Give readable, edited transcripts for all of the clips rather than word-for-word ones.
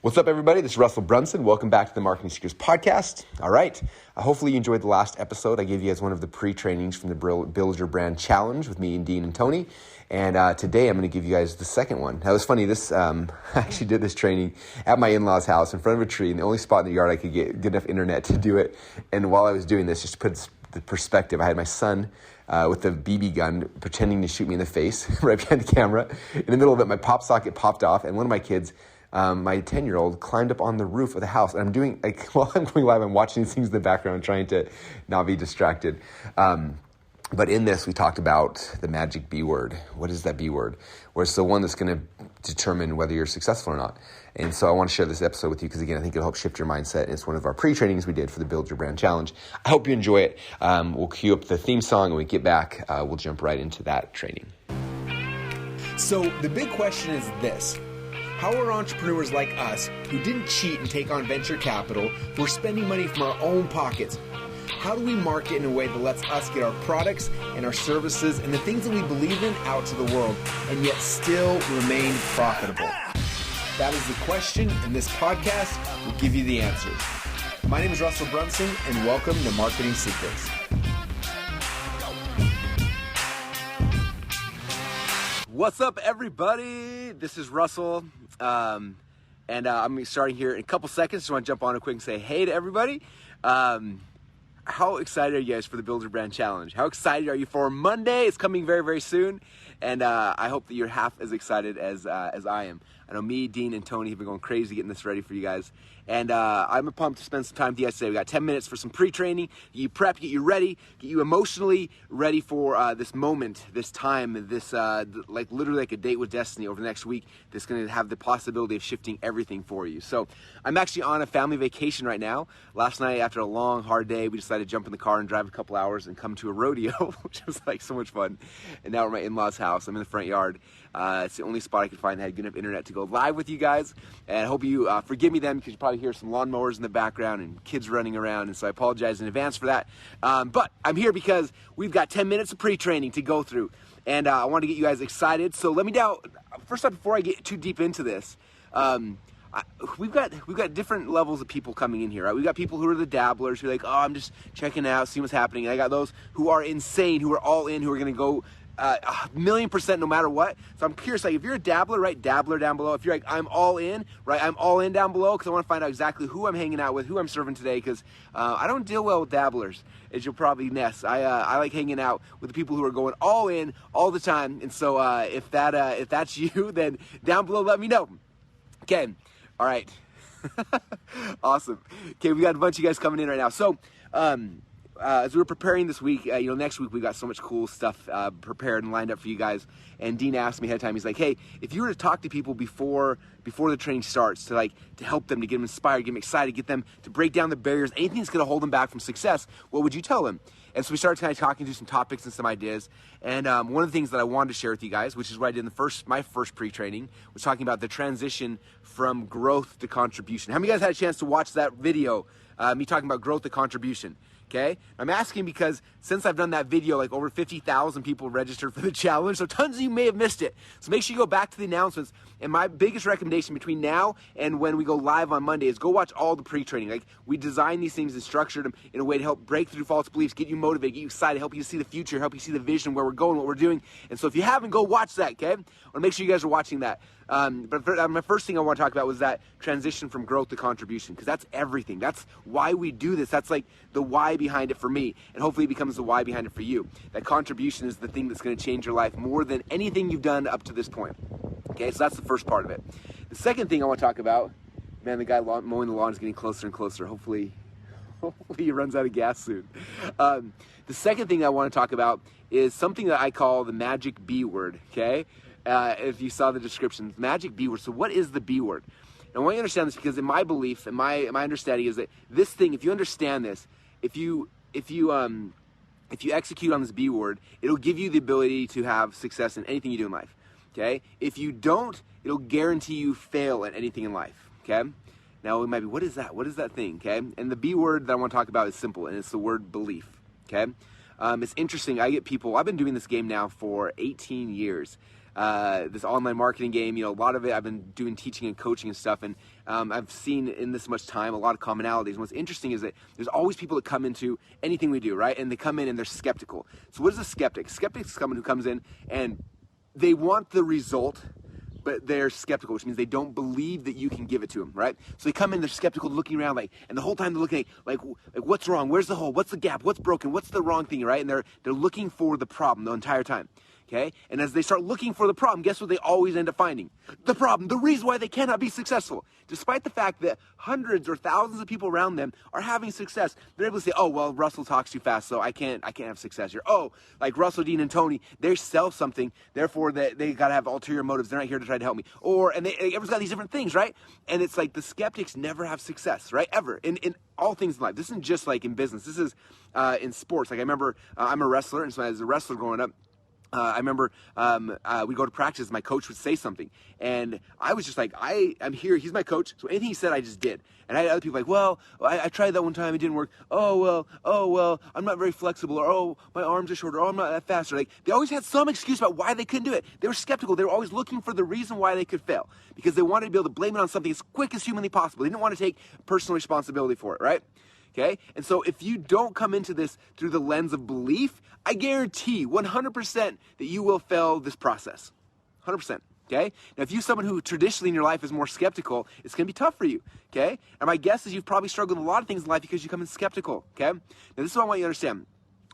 What's up, everybody? This is Russell Brunson. Welcome back to the Marketing Secrets Podcast. All right. Hopefully you enjoyed the last episode. I gave you guys one of the pre-trainings from the Build Your Brand Challenge with me and Dean and Tony. And today I'm going to give you guys the second one. Now, it's funny. I actually did this training at my in-laws' house in front of a tree, and the only spot in the yard I could get good enough internet to do it. And while I was doing this, just to put the perspective, I had my son with the BB gun pretending to shoot me in the face right behind the camera. In the middle of it, my pop socket popped off, and one of my kids, my 10-year-old, climbed up on the roof of the house. And I'm doing, while I'm going live, I'm watching these things in the background, trying to not be distracted. But in this, we talked about the magic B word. What is that B word? Well, it's the one that's going to determine whether you're successful or not. And so I want to share this episode with you because, again, I think it'll help shift your mindset. It's one of our pre-trainings we did for the Build Your Brand Challenge. I hope you enjoy it. We'll cue up the theme song, and when we get back, we'll jump right into that training. So the big question is this. How are entrepreneurs like us, who didn't cheat and take on venture capital, who are spending money from our own pockets, how do we market in a way that lets us get our products and our services and the things that we believe in out to the world and yet still remain profitable? That is the question, and this podcast will give you the answers. My name is Russell Brunson, and welcome to Marketing Secrets. What's up, everybody? This is Russell, and I'm going to be starting here in a couple seconds. Just want to jump on quick and say hey to everybody. How excited are you guys for the Build Your Brand Challenge? How excited are you for Monday? It's coming very, very soon, and I hope that you're half as excited as I am. I know me, Dean, and Tony have been going crazy getting this ready for you guys. And I'm pumped to spend some time with you guys today. We got 10 minutes for some pre-training, get you prepped, get you ready, get you emotionally ready for this moment, this time, this literally like a date with destiny over the next week that's going to have the possibility of shifting everything for you. So I'm actually on a family vacation right now. Last night, after a long, hard day, we decided to jump in the car and drive a couple hours and come to a rodeo, which was like so much fun. And now we're at my in-laws' house. I'm in the front yard. It's the only spot I could find that had good enough internet to go live with you guys. And I hope you forgive me then, because you probably hear some lawnmowers in the background and kids running around. And so I apologize in advance for that. But I'm here because we've got 10 minutes of pre-training to go through. And I want to get you guys excited. So let me first off, before I get too deep into this, we've got different levels of people coming in here, right? We've got people who are the dabblers, who are like, oh, I'm just checking out, seeing what's happening. And I got those who are insane, who are all in, who are going to go 1,000,000% no matter what. So I'm curious, like, if you're a dabbler, write dabbler down below. If you're like, I'm all in, right, I'm all in down below, because I want to find out exactly who I'm hanging out with, who I'm serving today, because I don't deal well with dabblers, as you'll probably guess. I like hanging out with the people who are going all in all the time. And so if that's you, then down below, let me know. Okay, all right. Awesome. Okay, we got a bunch of you guys coming in right now. So as we were preparing this week, next week we got so much cool stuff prepared and lined up for you guys. And Dean asked me ahead of time, he's like, hey, if you were to talk to people before the training starts, to help them, to get them inspired, get them excited, get them to break down the barriers, anything that's going to hold them back from success, what would you tell them? And so we started kind of talking through some topics and some ideas. And one of the things that I wanted to share with you guys, which is what I did in my first pre-training, was talking about the transition from growth to contribution. How many of you guys had a chance to watch that video, me talking about growth to contribution? Okay, I'm asking because since I've done that video, like over 50,000 people registered for the challenge, so tons of you may have missed it. So make sure you go back to the announcements. And my biggest recommendation between now and when we go live on Monday is go watch all the pre-training. Like, we designed these things and structured them in a way to help break through false beliefs, get you motivated, get you excited, help you see the future, help you see the vision, where we're going, what we're doing. And so if you haven't, go watch that, okay? I want to make sure you guys are watching that. My first thing I want to talk about was that transition from growth to contribution, because that's everything. That's why we do this. That's like the why behind it for me, and hopefully it becomes the why behind it for you. That contribution is the thing that's going to change your life more than anything you've done up to this point. Okay, so that's the first part of it. The second thing I want to talk about, man, the guy mowing the lawn is getting closer and closer. Hopefully he runs out of gas soon. The second thing I want to talk about is something that I call the magic B word, okay? If you saw the description, magic B word. So what is the B word? And I want you to understand this, because in my belief and my understanding is that this thing, if you understand this, if you execute on this B word, it'll give you the ability to have success in anything you do in life. Okay? If you don't, it'll guarantee you fail at anything in life. Okay? Now it might be, what is that? What is that thing? Okay? And the B word that I want to talk about is simple, and it's the word belief. Okay? It's interesting. I've been doing this game now for 18 years. This online marketing game, a lot of it I've been doing teaching and coaching and stuff. And I've seen in this much time a lot of commonalities. And what's interesting is that there's always people that come into anything we do, right? And they come in and they're skeptical. So what is a skeptic? Skeptic is someone who comes in and they want the result, but they're skeptical, which means they don't believe that you can give it to them, right? So they come in, they're skeptical, looking around, and the whole time they're looking like what's wrong? Where's the hole? What's the gap? What's broken? What's the wrong thing, right? And they're looking for the problem the entire time. Okay? And as they start looking for the problem, guess what they always end up finding? The problem, the reason why they cannot be successful. Despite the fact that hundreds or thousands of people around them are having success, they're able to say, oh, well, Russell talks too fast, so I can't have success here. Oh, like Russell, Dean, and Tony, they sell something, therefore they got to have ulterior motives. They're not here to try to help me. And everyone's got these different things, right? And it's like the skeptics never have success, right? Ever. In all things in life. This isn't just like in business. This is in sports. Like I remember I'm a wrestler, and so as a wrestler growing up, I remember we go to practice, my coach would say something, and I was just like, I'm here, he's my coach, so anything he said, I just did. And I had other people like, well, I tried that one time, it didn't work. Oh, well, I'm not very flexible, or oh, my arms are shorter, oh, I'm not that fast. Or like, they always had some excuse about why they couldn't do it. They were skeptical. They were always looking for the reason why they could fail, because they wanted to be able to blame it on something as quick as humanly possible. They didn't want to take personal responsibility for it, right? Okay? And so if you don't come into this through the lens of belief, I guarantee 100% that you will fail this process. 100%. Okay? Now, if you're someone who traditionally in your life is more skeptical, it's going to be tough for you. Okay? And my guess is you've probably struggled with a lot of things in life because you come in skeptical. Okay? Now, this is what I want you to understand.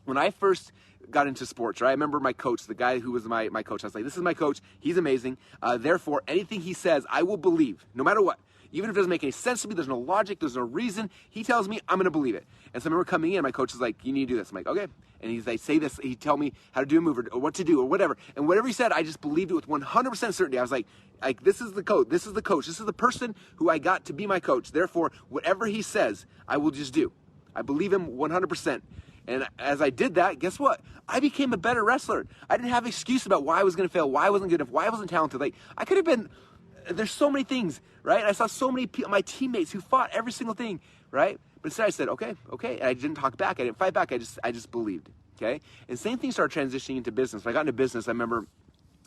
When I first got into sports, right? I remember my coach, the guy who was my coach. I was like, this is my coach. He's amazing. Therefore, anything he says, I will believe, no matter what. Even if it doesn't make any sense to me, there's no logic, there's no reason, he tells me, I'm going to believe it. And so I remember coming in, my coach is like, you need to do this. I'm like, okay. And he's like, say this. He'd tell me how to do a move or what to do or whatever. And whatever he said, I just believed it with 100% certainty. I was like, this is the coach. This is the coach. This is the person who I got to be my coach. Therefore, whatever he says, I will just do. I believe him 100%. And as I did that, guess what? I became a better wrestler. I didn't have an excuse about why I was going to fail, why I wasn't good enough, why I wasn't talented. Like, I could have been... There's so many things, right? I saw so many my teammates who fought every single thing, right? But instead I said, okay. And I didn't talk back. I didn't fight back. I just believed, okay? And same thing started transitioning into business. When I got into business, I remember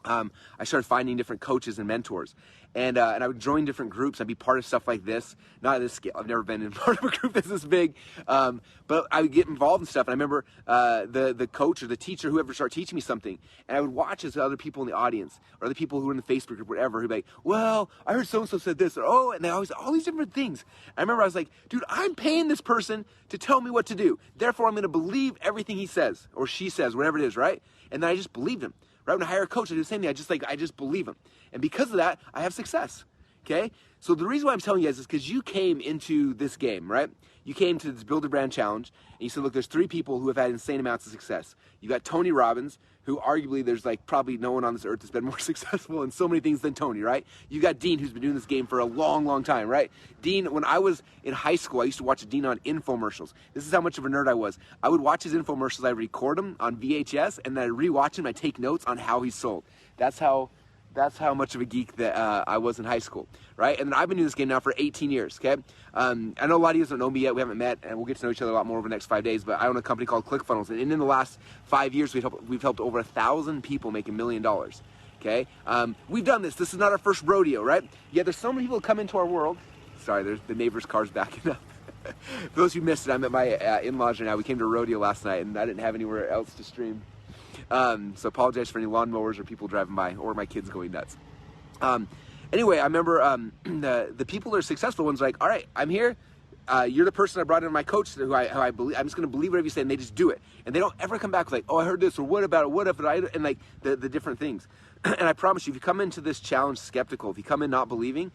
I started finding different coaches and mentors. And I would join different groups. I'd be part of stuff like this. Not at this scale. I've never been in part of a group that's this big. But I would get involved in stuff. And I remember the coach or the teacher, whoever started teaching me something. And I would watch as other people in the audience or other people who were in the Facebook group, whatever, who'd be like, well, I heard so-and-so said this. Or, oh, and they always, all these different things. I remember I was like, dude, I'm paying this person to tell me what to do. Therefore, I'm going to believe everything he says or she says, whatever it is, right? And then I just believed him. Right? When I hire a coach, I do the same thing. I just believe him. And because of that, I have success. Okay? So the reason why I'm telling you guys is because you came into this game, right? You came to this Build a Brand Challenge, and you said, look, there's 3 people who have had insane amounts of success. You got Tony Robbins, who arguably there's like probably no one on this earth that's been more successful in so many things than Tony, right? You got Dean, who's been doing this game for a long, long time, right? Dean, when I was in high school, I used to watch Dean on infomercials. This is how much of a nerd I was. I would watch his infomercials, I record them on VHS, and then I rewatch them, I take notes on how he sold. That's how much of a geek that I was in high school, right? And then I've been doing this game now for 18 years, okay? I know a lot of you don't know me yet. We haven't met, and we'll get to know each other a lot more over the next 5 days, but I own a company called ClickFunnels, and in the last 5 years, we've helped over 1,000 people make $1 million, okay? We've done this. This is not our first rodeo, right? Yeah, there's so many people who come into our world. Sorry, there's the neighbor's car's backing up. For those who missed it, I'm at my in-laws right now. We came to a rodeo last night, and I didn't have anywhere else to stream. So apologize for any lawnmowers or people driving by or my kids going nuts. Anyway, I remember the people that are successful ones are like, all right, I'm here. You're the person I brought in, my coach, who I believe. I'm just going to believe whatever you say, and they just do it. And they don't ever come back with like, oh, I heard this, or what about it, what if it, and like the different things. And I promise you, if you come into this challenge skeptical, if you come in not believing,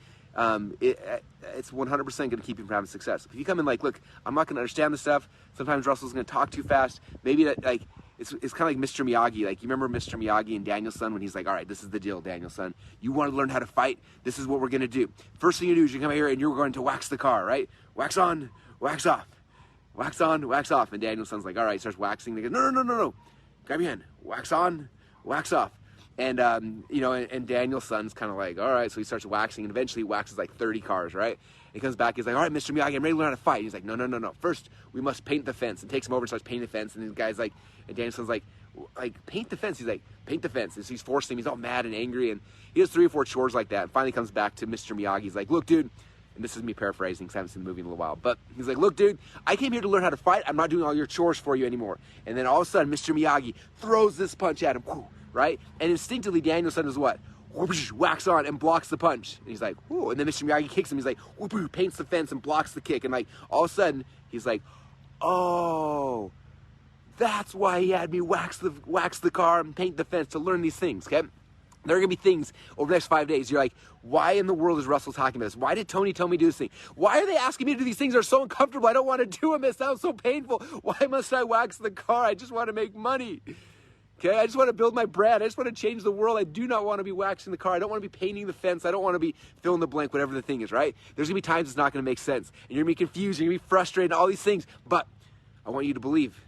it's 100% going to keep you from having success. If you come in like, look, I'm not going to understand this stuff. Sometimes Russell's going to talk too fast. Maybe that like. It's kind of like Mr. Miyagi. Like, you remember Mr. Miyagi and Daniel-san when he's like, all right, this is the deal, Daniel-san. You want to learn how to fight? This is what we're going to do. First thing you do is you come here and you're going to wax the car, right? Wax on, wax off. Wax on, wax off. And Daniel-san's like, all right, he starts waxing. They go, no. Grab your hand. Wax on, wax off. And, and Daniel-san's kind of like, all right. So he starts waxing, and eventually he waxes like 30 cars, right? He comes back, he's like, all right, Mr. Miyagi, I'm ready to learn how to fight. He's like, no. First, we must paint the fence. And takes him over and starts painting the fence. And the guy's like, and Daniel-san's like, paint the fence. He's like, paint the fence. And so he's forcing him. He's all mad and angry. And he does 3 or 4 chores like that. And finally comes back to Mr. Miyagi. He's like, look, dude, and this is me paraphrasing because I haven't seen the movie in a little while, but he's like, look, dude, I came here to learn how to fight. I'm not doing all your chores for you anymore. And then all of a sudden, Mr. Miyagi throws this punch at him, right? And instinctively, Daniel-san does what? Whacks on and blocks the punch. And he's like, ooh. And then Mr. Miyagi kicks him. He's like, paints the fence and blocks the kick. And like, all of a sudden, he's like, oh, that's why he had me wax the car and paint the fence, to learn these things, okay? There are going to be things over the next 5 days. You're like, why in the world is Russell talking about this? Why did Tony tell me to do this thing? Why are they asking me to do these things that are so uncomfortable? I don't want to do them. It sounds so painful. Why must I wax the car? I just want to make money. Okay, I just want to build my brand. I just want to change the world. I do not want to be waxing the car. I don't want to be painting the fence. I don't want to be fill in the blank, whatever the thing is, right? There's going to be times it's not going to make sense. And you're going to be confused. You're going to be frustrated and all these things. But I want you to believe.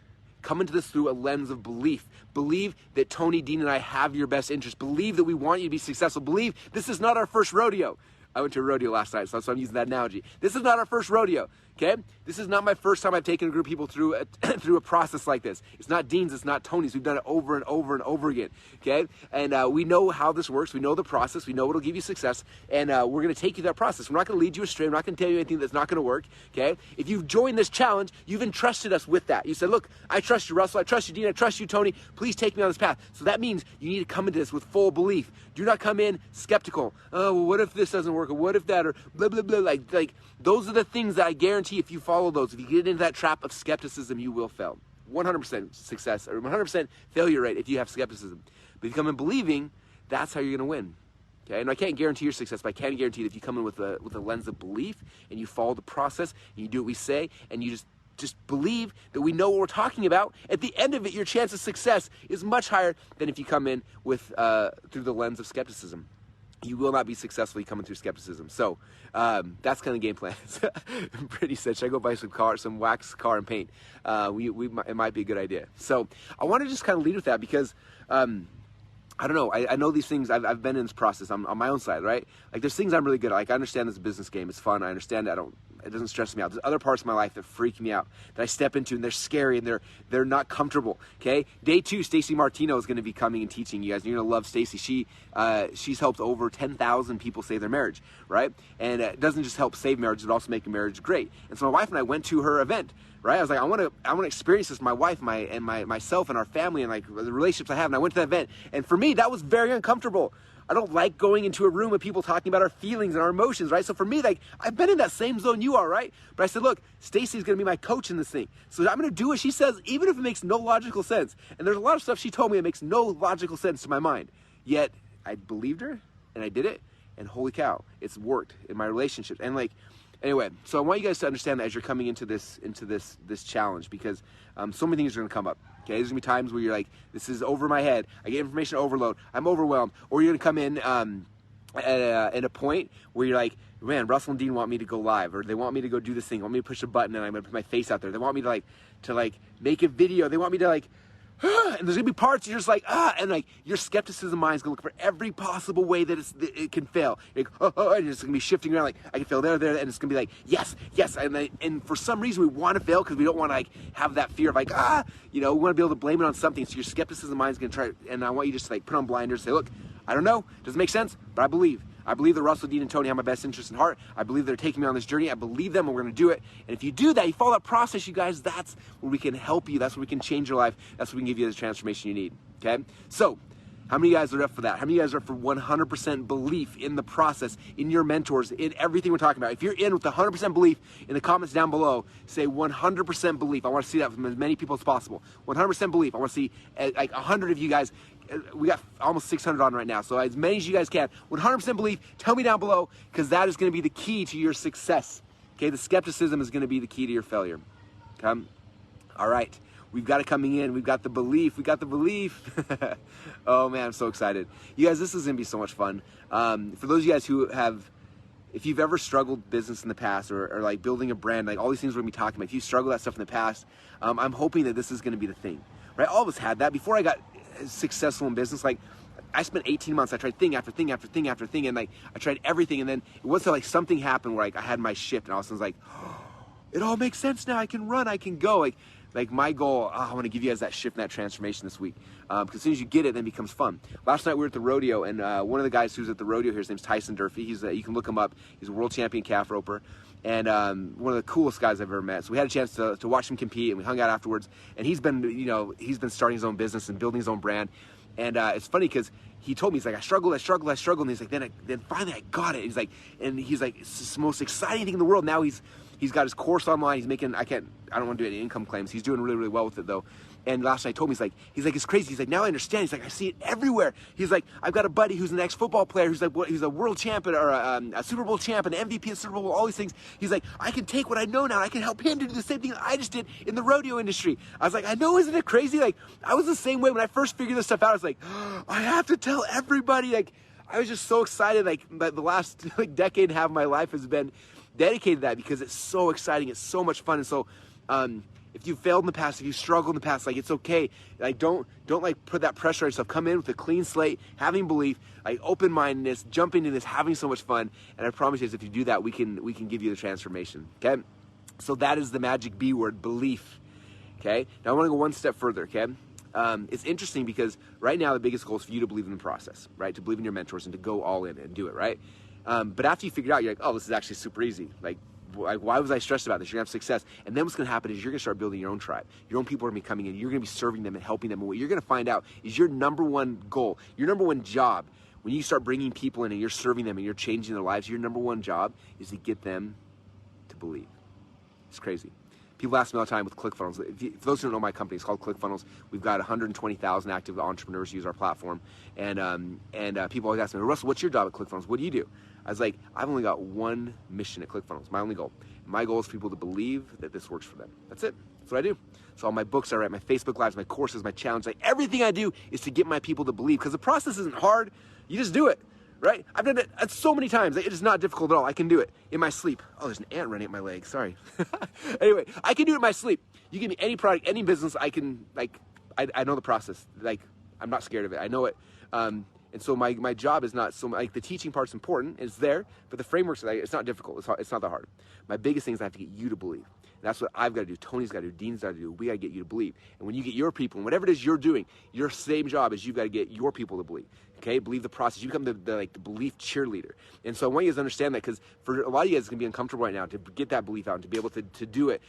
Come into this through a lens of belief. Believe that Tony, Dean, and I have your best interest. Believe that we want you to be successful. Believe this is not our first rodeo. I went to a rodeo last night, so I'm using that analogy. This is not our first rodeo, okay? This is not my first time I've taken a group of people through a process like this. It's not Dean's, it's not Tony's. We've done it over and over and over again, okay? And we know how this works. We know the process. We know it'll give you success, and we're going to take you through that process. We're not going to lead you astray. We're not going to tell you anything that's not going to work, okay? If you've joined this challenge, you've entrusted us with that. You said, look, I trust you, Russell. I trust you, Dean. I trust you, Tony. Please take me on this path. So that means you need to come into this with full belief. Do not come in skeptical. Oh, well, what if this doesn't work? Or what if that? Or blah, blah, blah. Like those are the things that I guarantee if you follow those, if you get into that trap of skepticism, you will fail. 100% success or 100% failure rate if you have skepticism. But if you come in believing, that's how you're going to win. Okay, and I can't guarantee your success, but I can guarantee that if you come in with a lens of belief and you follow the process and you do what we say and you just believe that we know what we're talking about, at the end of it, your chance of success is much higher than if you come in with through the lens of skepticism. You will not be successfully coming through skepticism. So that's kind of the game plan. Pretty set. Should I go buy some wax car and paint? It might be a good idea. So I want to just kind of lead with that because I don't know. I know these things. I've been in this process. I'm on my own side, right? Like there's things I'm really good at. Like I understand this is a business game. It's fun. I understand it. It doesn't stress me out. There's other parts of my life that freak me out, that I step into and they're scary and they're not comfortable. Okay. Day 2, Stacy Martino is going to be coming and teaching you guys. You're going to love Stacy. She's helped over 10,000 people save their marriage, right? And it doesn't just help save marriage, it also make a marriage great. And so my wife and I went to her event. Right, I was like, I want to experience this. My wife, myself, and our family, and like the relationships I have. And I went to that event, and for me, that was very uncomfortable. I don't like going into a room with people talking about our feelings and our emotions, right? So for me, like I've been in that same zone you are, right? But I said, look, Stacy's going to be my coach in this thing, so I'm going to do what she says, even if it makes no logical sense. And there's a lot of stuff she told me that makes no logical sense to my mind. Yet I believed her, and I did it, and holy cow, it's worked in my relationship. And like. Anyway, so I want you guys to understand that as you're coming into this challenge, because so many things are going to come up. Okay, there's going to be times where you're like, this is over my head. I get information overload. I'm overwhelmed. Or you're going to come in at a point where you're like, man, Russell and Dean want me to go live, or they want me to go do this thing. They want me to push a button and I'm going to put my face out there. They want me to make a video. They want me to and there's gonna be parts you're just like, and like your skepticism mind's gonna look for every possible way that it can fail. You're like, and it's gonna be shifting around like I can fail there, and it's gonna be like yes, and for some reason we want to fail because we don't want to like have that fear of like we want to be able to blame it on something. So your skepticism mind's gonna try, and I want you just to like put on blinders, say, look, I don't know, doesn't make sense, but I believe that Russell, Dean, and Tony have my best interest in heart. I believe they're taking me on this journey. I believe them, and we're going to do it. And if you do that, you follow that process, you guys, that's where we can help you. That's where we can change your life. That's where we can give you the transformation you need, okay? So how many of you guys are up for that? How many of you guys are up for 100% belief in the process, in your mentors, in everything we're talking about? If you're in with 100% belief, in the comments down below, say 100% belief. I want to see that from as many people as possible. 100% belief. I want to see like 100 of you guys. We got almost 600 on right now, so as many as you guys can. 100% belief. Tell me down below, because that is going to be the key to your success. Okay, the skepticism is going to be the key to your failure. Okay, all right. We've got it coming in. We've got the belief. Oh man, I'm so excited. You guys, this is going to be so much fun. For those of you guys who have, if you've ever struggled business in the past or like building a brand, like all these things we're going to be talking about, if you struggle that stuff in the past, I'm hoping that this is going to be the thing. Right? All of us had that. Before I got successful in business, like I spent 18 months, I tried thing after thing after thing after thing, and like I tried everything, and then it wasn't like something happened where like I had my shift, and all of a sudden I was like, oh, it all makes sense now. I can run, I can go. Like Like my goal, I want to give you guys that shift and that transformation this week. Because as soon as you get it, then it becomes fun. Last night we were at the rodeo, and one of the guys who's at the rodeo here, his name's Tyson Durfee. You can look him up. He's a world champion calf roper, and one of the coolest guys I've ever met. So we had a chance to watch him compete, and we hung out afterwards. And he's been starting his own business and building his own brand. And it's funny because he told me, he's like, I struggled, and he's like, then finally I got it. He's like, it's the most exciting thing in the world. Now he's got his course online. He's making, I don't want to do any income claims. He's doing really, really well with it though. And last night he told me, he's like, it's crazy. He's like, now I understand. He's like, I see it everywhere. He's like, I've got a buddy who's an ex-football player who's like, he's a world champion or a Super Bowl champ, an MVP of Super Bowl, all these things. He's like, I can take what I know now. I can help him to do the same thing that I just did in the rodeo industry. I was like, I know, isn't it crazy? Like, I was the same way when I first figured this stuff out. I was like, I have to tell everybody. Like, I was just so excited. Like, the last decade and a half of my life has been dedicated to that because it's so exciting. It's so much fun. And so, if you failed in the past, if you struggled in the past, like, it's okay. Like, don't like put that pressure on yourself. Come in with a clean slate, having belief, like open-mindedness, jump into this, having so much fun. And I promise you, if you do that, we can give you the transformation. Okay. So that is the magic B word, belief. Okay. Now I want to go one step further. Okay. It's interesting because right now the biggest goal is for you to believe in the process, right? To believe in your mentors and to go all in and do it, right? But after you figure it out, you're like, oh, this is actually super easy. Like, why was I stressed about this? You're gonna have success. And then what's gonna happen is you're gonna start building your own tribe. Your own people are gonna be coming in. You're gonna be serving them and helping them. And what you're gonna find out is your number one goal, your number one job, when you start bringing people in and you're serving them and you're changing their lives, your number one job is to get them to believe. It's crazy. People ask me all the time with ClickFunnels. For those who don't know my company, it's called ClickFunnels. We've got 120,000 active entrepreneurs who use our platform. And people always ask me, Russell, what's your job at ClickFunnels? What do you do? I was like, I've only got one mission at ClickFunnels, my only goal. My goal is for people to believe that this works for them. That's it. That's what I do. So all my books I write, my Facebook Lives, my courses, my challenge, like everything I do is to get my people to believe, because the process isn't hard. You just do it, right? I've done it so many times. It is not difficult at all. I can do it in my sleep. Oh, there's an ant running at my leg. Sorry. Anyway, I can do it in my sleep. You give me any product, any business, I can, like, I know the process. Like, I'm not scared of it. I know it. And so my job is not so, like, the teaching part's important, it's there, but the framework's, like, it's not difficult, it's not that hard. My biggest thing is I have to get you to believe. And that's what I've got to do, Tony's got to do, Dean's got to do, we got to get you to believe. And when you get your people, and whatever it is you're doing, your same job is you've got to get your people to believe, okay? Believe the process, you become the belief cheerleader. And so I want you guys to understand that, because for a lot of you guys, it's going to be uncomfortable right now to get that belief out and to be able to do it.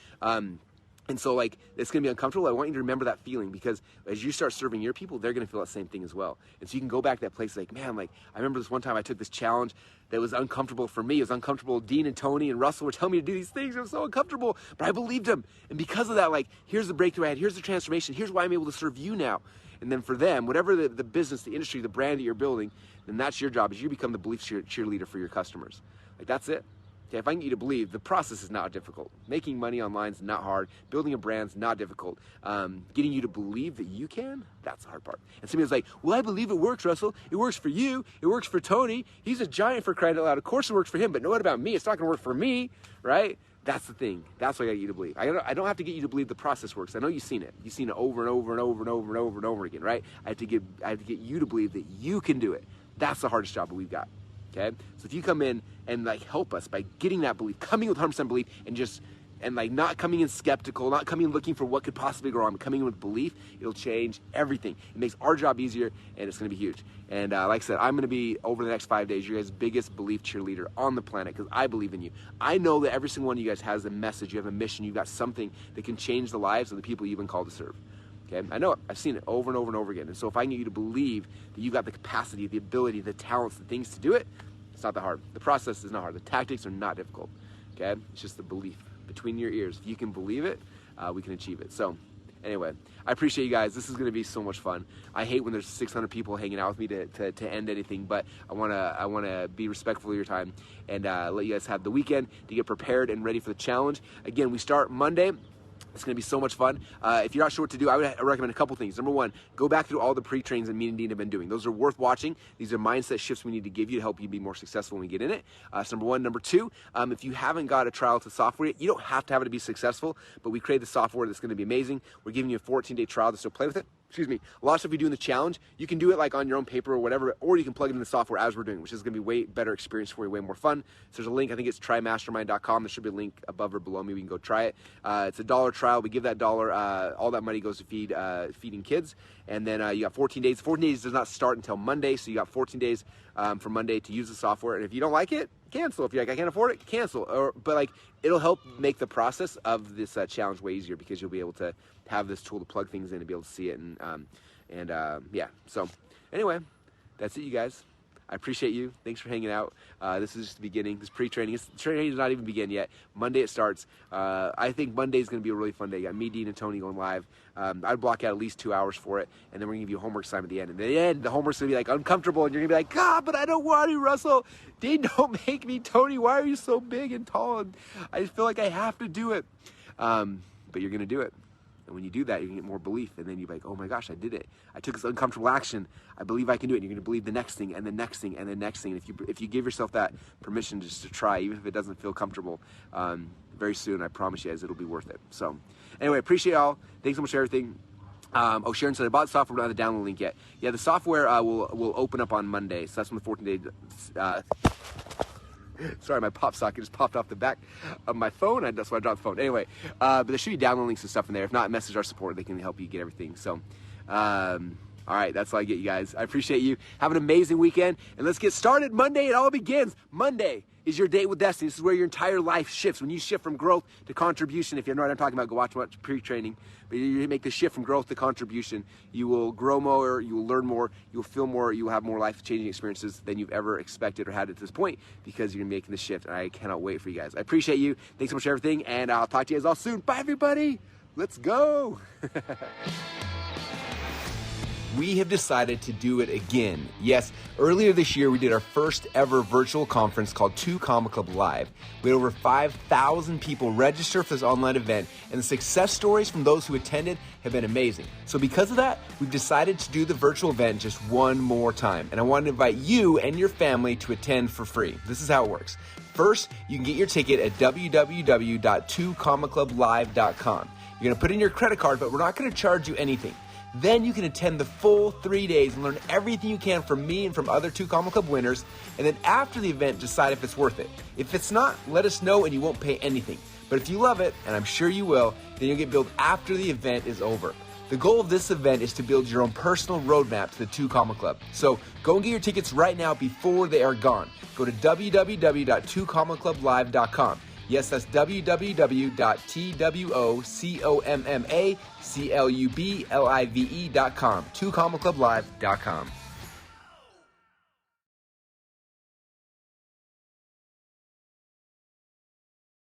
And so, like, it's going to be uncomfortable. I want you to remember that feeling, because as you start serving your people, they're going to feel that same thing as well. And so you can go back to that place like, man, like, I remember this one time I took this challenge that was uncomfortable for me. It was uncomfortable. Dean and Tony and Russell were telling me to do these things. It was so uncomfortable, but I believed them. And because of that, like, here's the breakthrough I had. Here's the transformation. Here's why I'm able to serve you now. And then for them, whatever the business, the industry, the brand that you're building, then that's your job, is you become the belief cheerleader for your customers. Like, that's it. Okay, if I can get you to believe, the process is not difficult. Making money online is not hard. Building a brand is not difficult. Getting you to believe that you can, that's the hard part. And somebody's like, well, I believe it works, Russell. It works for you. It works for Tony. He's a giant, for crying out loud. Of course it works for him, but what about me? It's not going to work for me, right? That's the thing. That's what I got you to believe. I don't have to get you to believe the process works. I know you've seen it. You've seen it over and over and over and over and over and over again, right? I have to get you to believe that you can do it. That's the hardest job that we've got. Okay, so if you come in and, like, help us by getting that belief, coming with 100% belief, and like not coming in skeptical, not coming in looking for what could possibly go wrong, but coming in with belief, it'll change everything. It makes our job easier, and it's going to be huge. And like I said, I'm going to be, over the next 5 days, your guys' biggest belief cheerleader on the planet, because I believe in you. I know that every single one of you guys has a message, you have a mission, you've got something that can change the lives of the people you've been called to serve. Okay, I know it. I've seen it over and over and over again. And so if I can get you to believe that you've got the capacity, the ability, the talents, the things to do it, it's not that hard. The process is not hard. The tactics are not difficult. Okay, it's just the belief between your ears. If you can believe it, we can achieve it. So anyway, I appreciate you guys. This is going to be so much fun. I hate when there's 600 people hanging out with me to end anything, but I want to be respectful of your time and let you guys have the weekend to get prepared and ready for the challenge. Again, we start Monday. It's going to be so much fun. If you're not sure what to do, I would recommend a couple things. Number one, go back through all the pre-trains that me and Dean have been doing. Those are worth watching. These are mindset shifts we need to give you to help you be more successful when we get in it. That's number one. Number two, if you haven't got a trial to software yet, you don't have to have it to be successful, but we created the software that's going to be amazing. We're giving you a 14-day trial to still play with it. a lot of stuff we do in the challenge, you can do it like on your own paper or whatever, or you can plug it in the software as we're doing, which is going to be way better experience for you, way more fun. So there's a link, I think it's trymastermind.com. There should be a link above or below me. We can go try it. It's a $1 trial. We give that $1, all that money goes to feeding kids. And then you got 14 days. 14 days does not start until Monday, so you got 14 days from Monday to use the software. And if you don't like it, cancel. If you're like, I can't afford it, cancel. But like, it'll help make the process of this challenge way easier, because you'll be able to have this tool to plug things in and be able to see it. And yeah, so anyway, that's it, you guys. I appreciate you. Thanks for hanging out. This is just the beginning. This pre-training. Training does not even begin yet. Monday it starts. I think Monday is going to be a really fun day. You got me, Dean, and Tony going live. I'd block out at least 2 hours for it, and then we're going to give you a homework assignment at the end. And at the end, the homework's going to be like uncomfortable, and you're going to be like, God, but I don't want to, Russell. Dean, don't make me. Tony, why are you so big and tall? And I just feel like I have to do it. But you're going to do it. And when you do that, you can get more belief. And then you're like, oh my gosh, I did it. I took this uncomfortable action. I believe I can do it. And you're going to believe the next thing and the next thing and the next thing. And if you give yourself that permission just to try, even if it doesn't feel comfortable, very soon, I promise you guys, it'll be worth it. So anyway, appreciate y'all. Thanks so much for everything. Sharon said, I bought the software, but not the download link yet. Yeah, the software will open up on Monday. So that's when the 14 days... Sorry, my pop socket just popped off the back of my phone. That's why I dropped the phone. Anyway, but there should be download links and stuff in there. If not, message our support. They can help you get everything. So, all right, that's all I get, you guys. I appreciate you. Have an amazing weekend, and let's get started. Monday, it all begins. Monday is your date with destiny. This is where your entire life shifts. When you shift from growth to contribution, if you don't know what I'm talking about, go watch pre-training. But you make the shift from growth to contribution. You will grow more, you will learn more, you will feel more, you will have more life-changing experiences than you've ever expected or had at this point, because you're making the shift. And I cannot wait for you guys. I appreciate you. Thanks so much for everything, and I'll talk to you guys all soon. Bye, everybody. Let's go. We have decided to do it again. Yes, earlier this year we did our first ever virtual conference called 2 Comma Club Live. We had over 5,000 people register for this online event, and the success stories from those who attended have been amazing. So because of that, we've decided to do the virtual event just one more time, and I want to invite you and your family to attend for free. This is how it works. First, you can get your ticket at www.2commaclublive.com. You're going to put in your credit card, but we're not going to charge you anything. Then you can attend the full 3 days and learn everything you can from me and from other 2 Comma Club winners. And then after the event, decide if it's worth it. If it's not, let us know and you won't pay anything. But if you love it, and I'm sure you will, then you'll get billed after the event is over. The goal of this event is to build your own personal roadmap to the 2 Comma Club. So go and get your tickets right now before they are gone. Go to www.2commaclublive.com. Yes, that's www.2commaclublive.com. 2commaclublive.com.